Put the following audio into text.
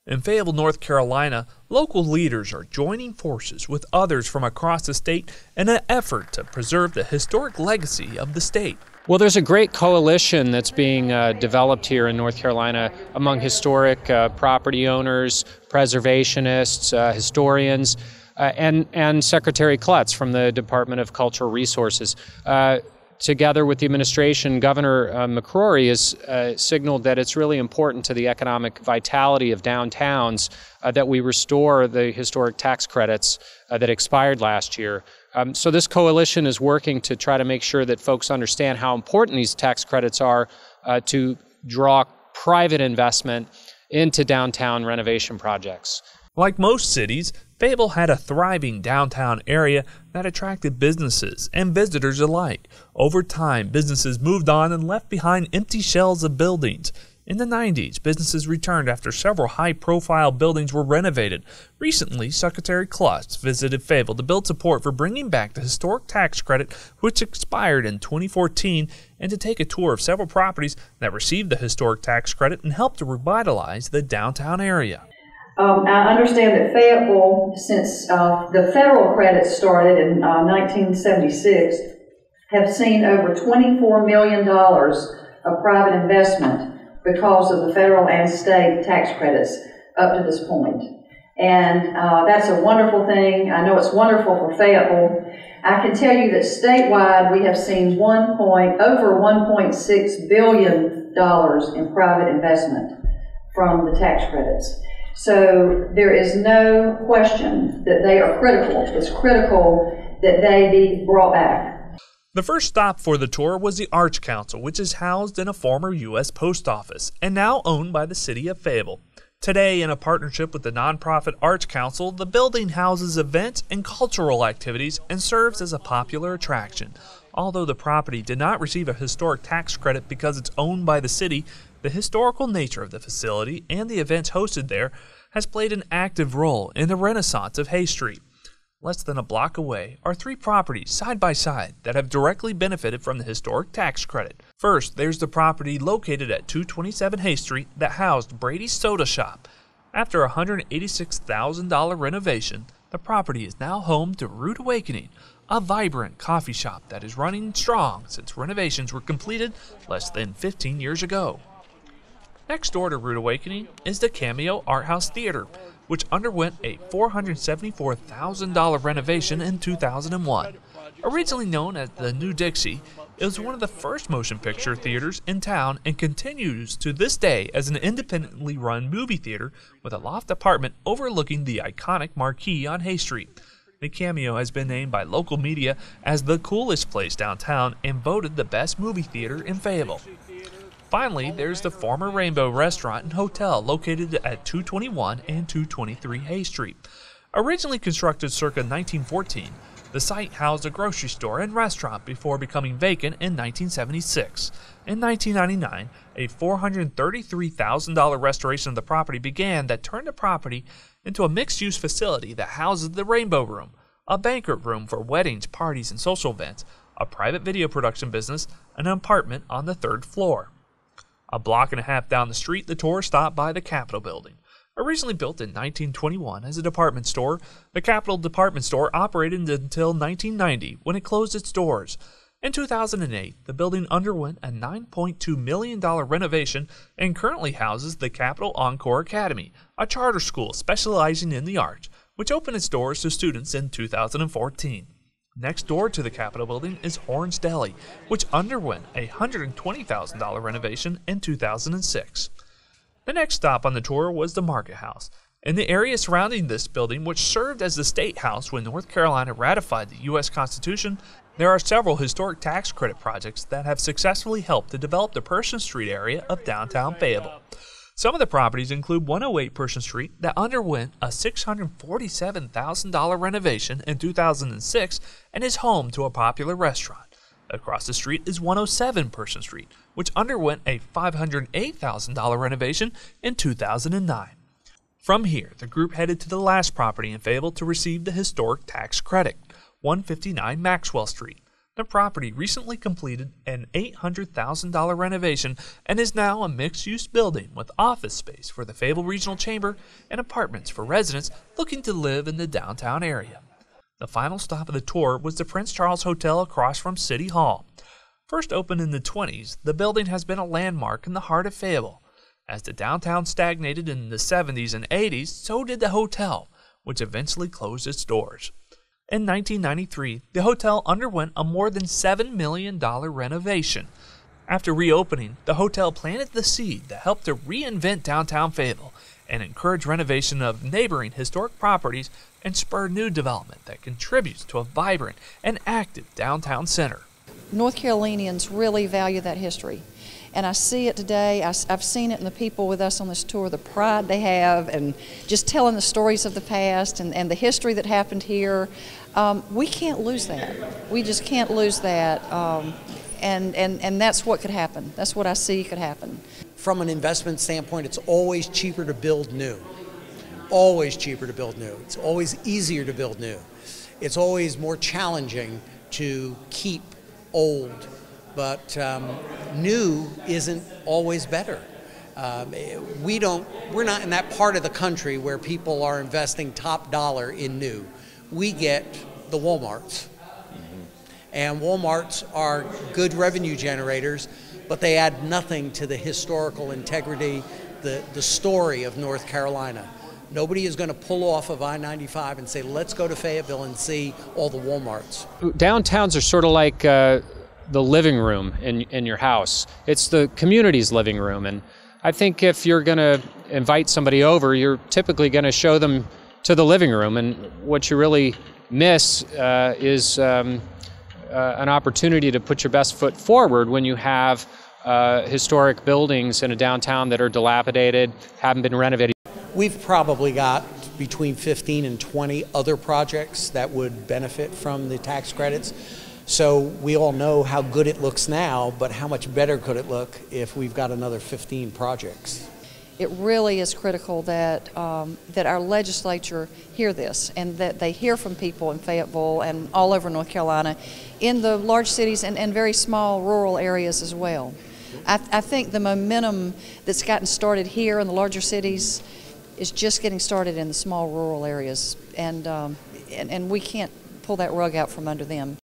In Fayetteville, North Carolina, local leaders are joining forces with others from across the state in an effort to preserve the historic legacy of the state. Well, there's a great coalition that's being developed here in North Carolina among historic property owners, preservationists, historians, and Secretary Kluttz from the Department of Cultural Resources. Together with the administration, Governor McCrory has signaled that it's really important to the economic vitality of downtowns that we restore the historic tax credits that expired last year. So this coalition is working to try to make sure that folks understand how important these tax credits are to draw private investment into downtown renovation projects. Like most cities, Fayetteville had a thriving downtown area that attracted businesses and visitors alike. Over time, businesses moved on and left behind empty shells of buildings. In the 90s, businesses returned after several high-profile buildings were renovated. Recently, Secretary Kluttz visited Fayetteville to build support for bringing back the historic tax credit, which expired in 2014, and to take a tour of several properties that received the historic tax credit and helped to revitalize the downtown area. I understand that Fayetteville, since the federal credits started in 1976, have seen over $24 million of private investment because of the federal and state tax credits up to this point. And that's a wonderful thing. I know it's wonderful for Fayetteville. I can tell you that statewide we have seen over $1.6 billion in private investment from the tax credits. So there is no question that they are critical. It's critical that they be brought back. The first stop for the tour was the Arts Council, which is housed in a former U.S. post office and now owned by the city of Fayetteville. Today, in a partnership with the nonprofit Arts Council, the building houses events and cultural activities and serves as a popular attraction. Although the property did not receive a historic tax credit because it's owned by the city, the historical nature of the facility and the events hosted there has played an active role in the renaissance of Hay Street. Less than a block away are three properties side by side that have directly benefited from the historic tax credit. First, there's the property located at 227 Hay Street that housed Brady's Soda Shop. After a $186,000 renovation, the property is now home to Rude Awakening, a vibrant coffee shop that is running strong since renovations were completed less than 15 years ago. Next door to Rude Awakening is the Cameo Art House Theater, which underwent a $474,000 renovation in 2001. Originally known as the New Dixie, it was one of the first motion picture theaters in town and continues to this day as an independently run movie theater with a loft apartment overlooking the iconic marquee on Hay Street. The Cameo has been named by local media as the coolest place downtown and voted the best movie theater in Fayetteville. Finally, there's the former Rainbow Restaurant and Hotel located at 221 and 223 Hay Street. Originally constructed circa 1914, the site housed a grocery store and restaurant before becoming vacant in 1976. In 1999, a $433,000 restoration of the property began that turned the property into a mixed-use facility that houses the Rainbow Room, a banquet room for weddings, parties, and social events, a private video production business, and an apartment on the third floor. A block and a half down the street, the tour stopped by the Capitol Building. Originally built in 1921 as a department store, the Capitol Department Store operated until 1990 when it closed its doors. In 2008, the building underwent a $9.2 million renovation and currently houses the Capitol Encore Academy, a charter school specializing in the arts, which opened its doors to students in 2014. Next door to the Capitol Building is Orange Deli, which underwent a $120,000 renovation in 2006. The next stop on the tour was the Market House. In the area surrounding this building, which served as the State House when North Carolina ratified the U.S. Constitution, there are several historic tax credit projects that have successfully helped to develop the Pershing Street area of downtown Fayetteville. Some of the properties include 108 Pershing Street that underwent a $647,000 renovation in 2006 and is home to a popular restaurant. Across the street is 107 Pershing Street, which underwent a $508,000 renovation in 2009. From here, the group headed to the last property in Fayetteville to receive the historic tax credit, 159 Maxwell Street. The property recently completed an $800,000 renovation and is now a mixed-use building with office space for the Fayetteville Regional Chamber and apartments for residents looking to live in the downtown area. The final stop of the tour was the Prince Charles Hotel across from City Hall. First opened in the 20s, the building has been a landmark in the heart of Fayetteville. As the downtown stagnated in the 70s and 80s, so did the hotel, which eventually closed its doors. In 1993, the hotel underwent a more than $7 million renovation. After reopening, the hotel planted the seed that helped to reinvent downtown Fayetteville and encourage renovation of neighboring historic properties and spur new development that contributes to a vibrant and active downtown center. North Carolinians really value that history. And I see it today. I've seen it in the people with us on this tour, the pride they have, and just telling the stories of the past and the history that happened here. We can't lose that. We just can't lose that. And that's what could happen. That's what I see could happen. From an investment standpoint, it's always cheaper to build new. Always cheaper to build new. It's always easier to build new. It's always more challenging to keep old. But new isn't always better. We're not in that part of the country where people are investing top dollar in new. We get the Walmarts. And Walmarts are good revenue generators, but they add nothing to the historical integrity, the story of North Carolina. Nobody is going to pull off of I-95 and say, let's go to Fayetteville and see all the Walmarts. Downtowns are sort of like the living room in your house. It's the community's living room. And I think if you're going to invite somebody over, you're typically going to show them to the living room. And what you really miss is an opportunity to put your best foot forward when you have historic buildings in a downtown that are dilapidated, haven't been renovated. We've probably got between 15 and 20 other projects that would benefit from the tax credits. So we all know how good it looks now, but how much better could it look if we've got another 15 projects? It really is critical that that our legislature hear this and that they hear from people in Fayetteville and all over North Carolina, in the large cities and very small rural areas as well. I think the momentum that's gotten started here in the larger cities is just getting started in the small rural areas, and we can't pull that rug out from under them.